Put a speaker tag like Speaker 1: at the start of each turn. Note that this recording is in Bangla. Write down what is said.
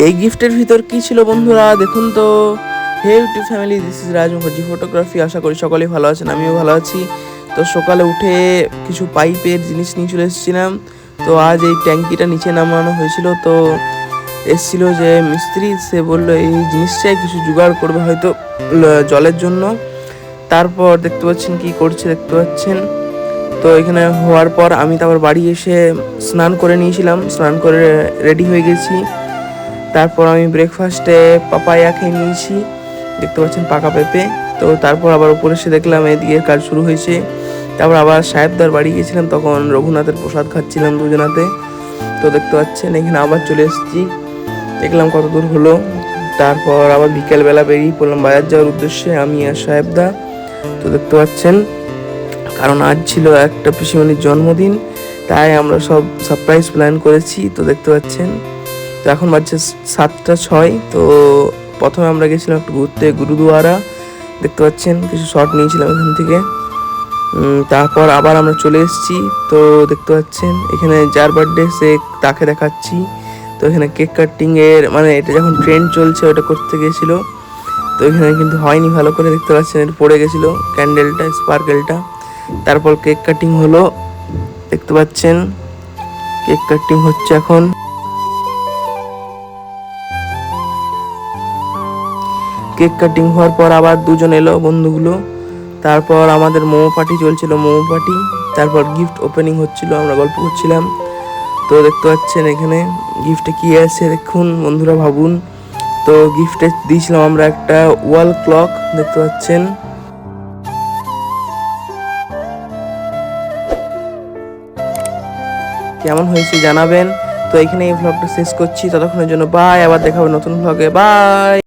Speaker 1: এই গিফটের ভিতর কি ছিল বন্ধুরা দেখুন তো। Hey YouTube family, this is Raj Mukherjee photography. আশা করি সকলেই ভালো আছেন, আমিও ভালো আছি। তো সকালে উঠে কিছু পাইপের জিনিস নিয়ে চলে এসেছিলাম। তো আজ এই ট্যাঙ্কিটা নিচে নামানো হয়েছিল। তো এসেছিল যে মিস্ত্রি, সে বললো এই জিনিসটাই কিছু জোগাড় করবে হয়তো জলের জন্য। তারপর দেখতে পাচ্ছেন কি করছে, দেখতে পাচ্ছেন। তো এখানে হওয়ার পর আমি তারপর বাড়ি এসে স্নান করে নিয়েছিলাম, স্নান করে রেডি হয়ে গেছি। তারপর আমি ব্রেকফাস্টে পাপায়া খেয়ে নিয়েছি, দেখতে পাচ্ছেন পাকা পেঁপে। তো তারপর আবার উপরে এসে দেখলাম এদিকে কাজ শুরু হয়েছে। তারপর আবার সাহেবদার বাড়ি গিয়েছিলাম, তখন রঘুনাথের প্রসাদ খাচ্ছিলাম দুজনাতে। তো দেখতে পাচ্ছেন এখানে আবার চলে এসেছি, দেখলাম কত দূর হলো। তারপর আবার বিকেলবেলা বেরিয়ে পড়লাম বাজার যাওয়ার উদ্দেশ্যে, আমি আর সাহেবদা। তো দেখতে পাচ্ছেন, কারণ আজ ছিল একটা পিসিমণির জন্মদিন, তাই আমরা সব সারপ্রাইজ প্ল্যান করেছি। তো দেখতে পাচ্ছেন, তো এখন বাজছে 7টা 6। তো প্রথমে আমরা গেছিলাম একটু ঘুরতে গুরুদুয়ারা, দেখতে পাচ্ছেন কিছু শট নিয়েছিলাম এখান থেকে। তারপর আবার আমরা চলে এসেছি। তো দেখতে পাচ্ছেন এখানে যার বার্থডে সে তাকে দেখাচ্ছি। তো এখানে কেক কাটিংয়ের মানে এটা যখন ট্রেন্ড চলছে ওটা করতে গেছিলো। তো এখানে কিন্তু হয়নি ভালো করে, দেখতে পাচ্ছেন এটা পড়ে গেছিলো ক্যান্ডেলটা, স্পার্কেলটা। তারপর কেক কাটিং হলো, দেখতে পাচ্ছেন কেক কাটিং হচ্ছে এখন। কেক কাটিং হওয়ার পর আবার দুজন এলো বন্ধুগুলো। তারপর আমাদের মোমো পার্টি চলছিল, মোমো পার্টি। তারপর গিফট ওপেনিং হচ্ছিল, আমরা গল্প করছিলাম। তো দেখতে পাচ্ছেন এখানে গিফটে কি আছে দেখুন বন্ধুরা, ভাবুন। তো গিফটে দিয়েছিলাম আমরা একটা ওয়াল ক্লক, দেখতে পাচ্ছেন। কেমন হয়েছে জানাবেন। তো এখানে এই ভ্লগটা শেষ করছি, ততক্ষণের জন্য বাই। আবার দেখা হবে নতুন ভ্লগে, বাই।